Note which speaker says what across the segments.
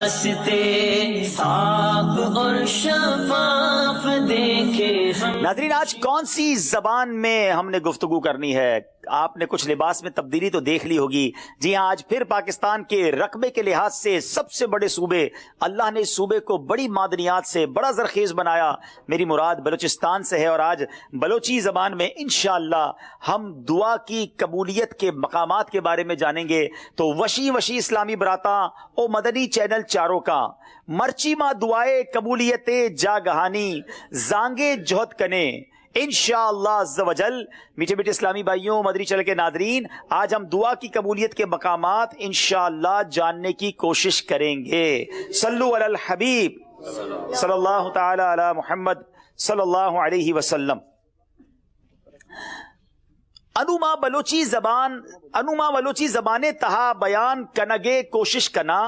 Speaker 1: راستے صاف اور شفاف دیکھے ہم۔
Speaker 2: ناظرین، آج کون سی زبان میں ہم نے گفتگو کرنی ہے؟ آپ نے کچھ لباس میں تبدیلی تو دیکھ لی ہوگی۔ جی ہاں، آج پھر پاکستان کے رقبے کے لحاظ سے سب سے بڑے صوبے، اللہ نے اس صوبے کو بڑی معدنیات سے بڑا زرخیز بنایا۔ میری مراد بلوچستان سے ہے، اور آج بلوچی زبان میں انشاءاللہ ہم دعا کی قبولیت کے مقامات کے بارے میں جانیں گے۔ تو وشی اسلامی براتاں او مدنی چینل چاروں کا مرچی ماں دعائے قبولیت جاگہانی زانگے جہد کنے انشاءاللہ عز و جل۔ میٹھے میٹھے اسلامی بھائیوں، مدنی چینل کے ناظرین، آج ہم دعا کی قبولیت کے مقامات انشاءاللہ جاننے کی کوشش کریں گے۔ صلو علی الحبیب صلی اللہ تعالی علی محمد صلی اللہ علیہ وسلم۔ انوما بلوچی زبان تہا بیان کنگے کوشش کنا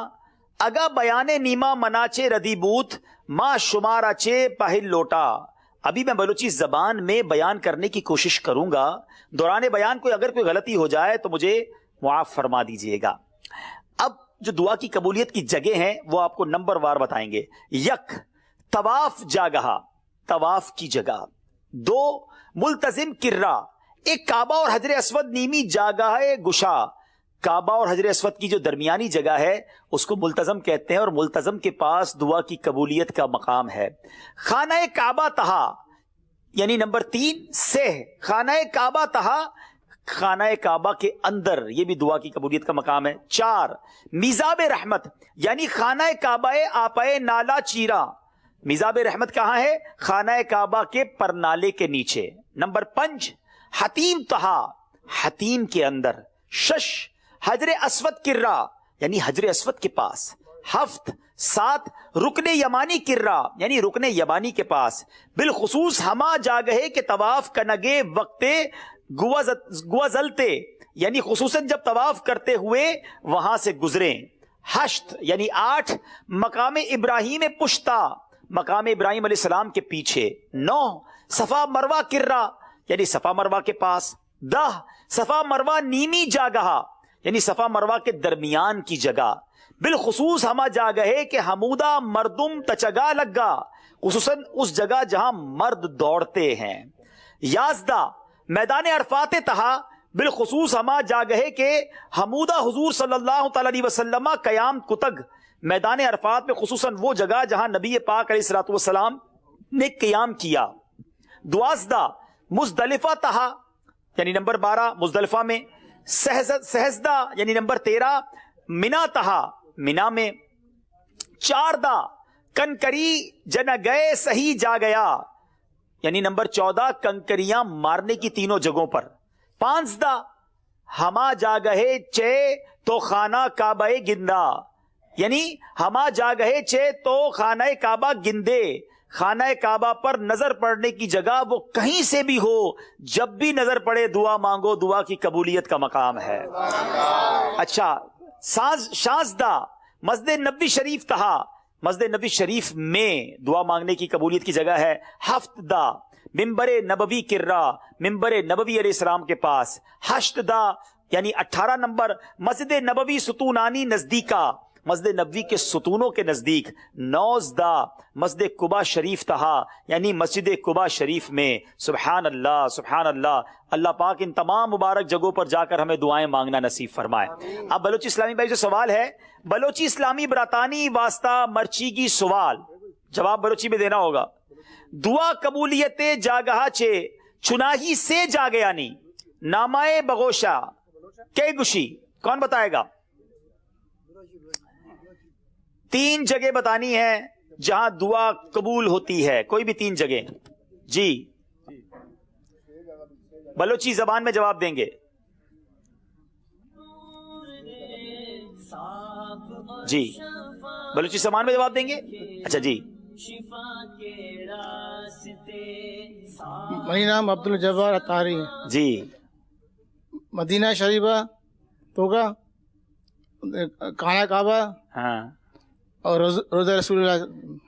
Speaker 2: اگا بیان نیما مناچے ردی بوت ما شمارا چے پہل لوٹا۔ ابھی میں بلوچی زبان میں بیان کرنے کی کوشش کروں گا، دوران بیان اگر کوئی غلطی ہو جائے تو مجھے معاف فرما دیجئے گا۔ اب جو دعا کی قبولیت کی جگہ ہیں وہ آپ کو نمبر وار بتائیں گے۔ یک، طواف جاگہا، طواف کی جگہ۔ دو، ملتزم کرہ، ایک کعبہ اور حجر اسود نیمی جاگہ گشا۔ کعبہ اور حجر اسود کی جو درمیانی جگہ ہے اس کو ملتزم کہتے ہیں، اور ملتزم کے پاس دعا کی قبولیت کا مقام ہے۔ خانہ کعبہ تہا، یعنی نمبر 3 سہ، خانہ کعبہ تہا، خانہ کعبہ کے اندر، یہ بھی دعا کی قبولیت کا مقام ہے۔ 4، میزاب رحمت، یعنی خانہ کعبہ آپائے نالا چیرا۔ میزاب رحمت کہاں ہے؟ خانہ کعبہ کے پرنالے کے نیچے۔ نمبر 5، حتیم تہا، حتیم کے اندر۔ 6، حجر اسود کرہ، یعنی حجر اسود کے پاس۔ 7، رکن یمانی کرہ، یعنی رکن یمانی کے پاس۔ بالخصوص ہما جاگہے کے طواف کنگے وقت گوزلتے، یعنی خصوصاً جب طواف کرتے ہوئے وہاں سے گزریں۔ 8، یعنی 8، مقام ابراہیم پشتا، مقام ابراہیم علیہ السلام کے پیچھے۔ 9، صفا مروہ کرہ، یعنی صفا مروہ کے پاس۔ 10، صفا مروہ نیمی جاگہا، یعنی صفا مروہ کے درمیان کی جگہ۔ بالخصوص ہما جاگہے کہ حمودہ مردم تچگا لگا، خصوصاً اس جگہ جہاں مرد دوڑتے ہیں۔ 11، میدان عرفات تہا، بالخصوص ہما جاگہے کہ حمودہ حضور صلی اللہ تعالی علیہ وسلم قیام کتگ، میدان عرفات میں خصوصاً وہ جگہ جہاں نبی پاک علیہ السلام نے قیام کیا۔ 12، مزدلفہ تہا، یعنی نمبر 12 مزدلفہ میں۔ سہزدہ، یعنی نمبر 13 منا تہا، منا میں۔ 14، کنکری جن گئے صحیح جا گیا، یعنی نمبر 14 کنکریاں مارنے کی تینوں جگہوں پر۔ 15، ہما جاگہے چے تو خانہ کعبہ گندا، یعنی ہما جاگہے چے تو خانہ کعبہ گندے، خانہ کعبہ پر نظر پڑنے کی جگہ وہ کہیں سے بھی ہو، جب بھی نظر پڑے دعا مانگو، دعا کی قبولیت کا مقام ہے۔ اچھا، 16، مسجد نبوی شریف تہا، مسجد نبوی شریف میں دعا مانگنے کی قبولیت کی جگہ ہے۔ 17، ممبر نبوی کرہ، ممبر نبوی علیہ السلام کے پاس۔ 18، یعنی 18 نمبر، مسجد نبوی ستونانی نزدیکا، مسجد نبوی کے ستونوں کے نزدیک۔ 19، مسجد قباء شریف تہا، یعنی مسجد قباء شریف میں۔ سبحان اللہ، سبحان اللہ۔ اللہ پاک ان تمام مبارک جگہوں پر جا کر ہمیں دعائیں مانگنا نصیب فرمائے۔ اب بلوچی اسلامی بھائی جو سوال ہے، بلوچی اسلامی براتانی واسطہ مرچی کی سوال جواب بلوچی میں دینا ہوگا۔ دعا قبولیت جاگہا چے چناہی سے جاگیانی نامائے بغوشا کے گشی۔ کون بتائے گا؟ 3 جگہ بتانی ہے جہاں دعا قبول ہوتی ہے، کوئی بھی 3 جگہ۔ جی، بلوچی زبان میں جواب دیں گے۔ جی، بلوچی زبان میں جواب دیں گے۔ اچھا جی،
Speaker 3: میرا نام عبد الجبار اطہاری ہے۔
Speaker 2: جی،
Speaker 3: مدینہ شریفہ توگا، خانہ کعبہ
Speaker 2: ہاں،
Speaker 3: اور روزہ رسول اللہ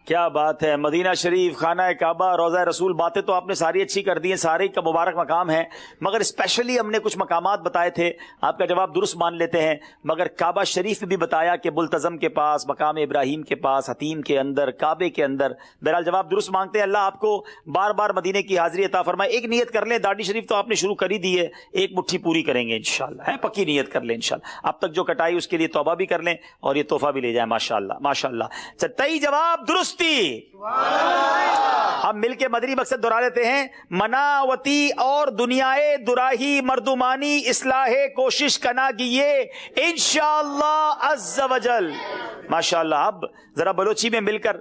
Speaker 2: کیا بات ہے، مدینہ شریف، خانہ کعبہ، روضہ رسول، باتیں تو آپ نے ساری اچھی کر دی ہیں، سارے کا مبارک مقام ہے، مگر اسپیشلی ہم نے کچھ مقامات بتائے تھے، آپ کا جواب درست مان لیتے ہیں، مگر کعبہ شریف بھی بتایا کہ ملتزم کے پاس، مقام ابراہیم کے پاس، حتیم کے اندر، کعبے کے اندر، بہرحال جواب درست مانگتے ہیں۔ اللہ آپ کو بار بار مدینے کی حاضری عطا فرمائے۔ ایک نیت کر لیں، داڑھی شریف تو آپ نے شروع کر ہی دی ہے، ایک مٹھی پوری کریں گے انشاءاللہ، ہے پکی نیت کر لیں انشاءاللہ، اب تک جو کٹائی اس کے لیے توبہ بھی کر لیں اور یہ تحفہ بھی لے جائیں، ماشاءاللہ ماشاءاللہ۔ 23 جواب درستی، ہم مل کے مدنی مقصد دہرا لیتے ہیں، مناوتی اور دنیائے دراہی مردمانی اصلاح کوشش کنا گیے انشاءاللہ عز وجل، ماشاءاللہ۔ اب ذرا بلوچی میں مل کر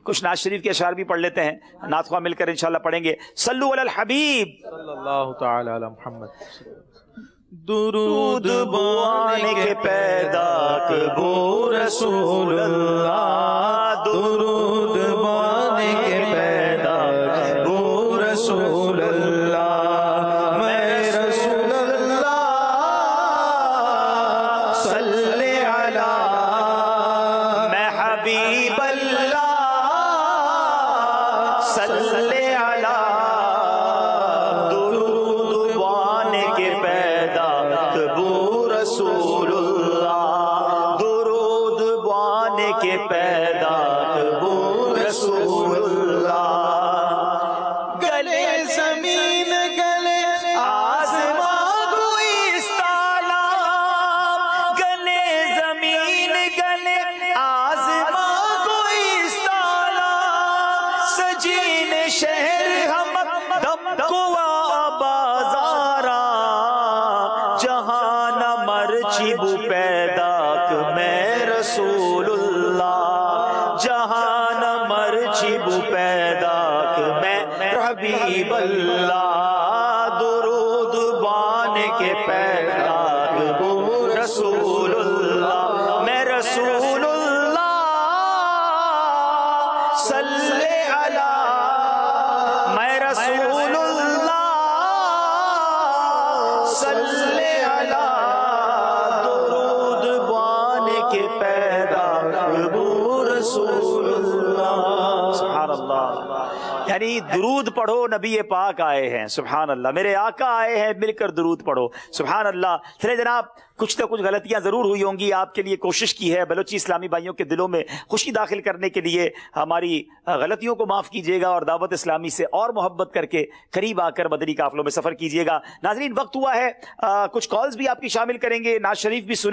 Speaker 2: کچھ نعت شریف کے اشعار بھی پڑھ لیتے ہیں، نعت خواہ مل کر انشاءاللہ پڑھیں گے۔ صلو علی الحبیب
Speaker 4: صلی اللہ تعالی علی محمد۔ درود
Speaker 2: بوانے کے پیدا کبو رسول اللہ،
Speaker 4: درود بوانے کے پیدا کبو رسول اللہ، میں رسول اللہ صلی علی،
Speaker 2: میں حبیب اللہ صلی علی، درود بوانے کے پیدا کبو رسول اللہ، درود بوانے کے پیدا کبو رسول اللہ،
Speaker 4: گلے زمین گلے
Speaker 2: آسمان گوئستانا، گلے زمین گلے آسمان گوئستانا، سجین شہر ہم دم کو بازارا، جہاں نہ مرچی بو پیدا کہ میں رسول اللہ، جہاں نہ مرچی بو پیدا کہ میں حبیب اللہ، درود بانے کے پیدا کہ رسول اللہ، میں رسول اللہ صلی علی، میں رسول اللہ صلی علی، درود بانے کے پیدا کہ رسول اللہ، سبحان اللہ۔ یعنی درود پڑھو، نبی پاک آئے ہیں، سبحان اللہ، میرے آقا آئے ہیں، مل کر درود پڑھو، سبحان اللہ۔ چلے جناب، کچھ نہ کچھ غلطیاں ضرور ہوئی ہوں گی، آپ کے لیے کوشش کی ہے بلوچی اسلامی بھائیوں کے دلوں میں خوشی داخل کرنے کے لیے، ہماری غلطیوں کو معاف کیجیے گا اور دعوت اسلامی سے اور محبت کر کے قریب آ کر مدنی قافلوں میں سفر کیجیے گا۔ ناظرین، وقت ہوا ہے کچھ کالز بھی آپ کی شامل کریں گے، نعت شریف بھی سنیں۔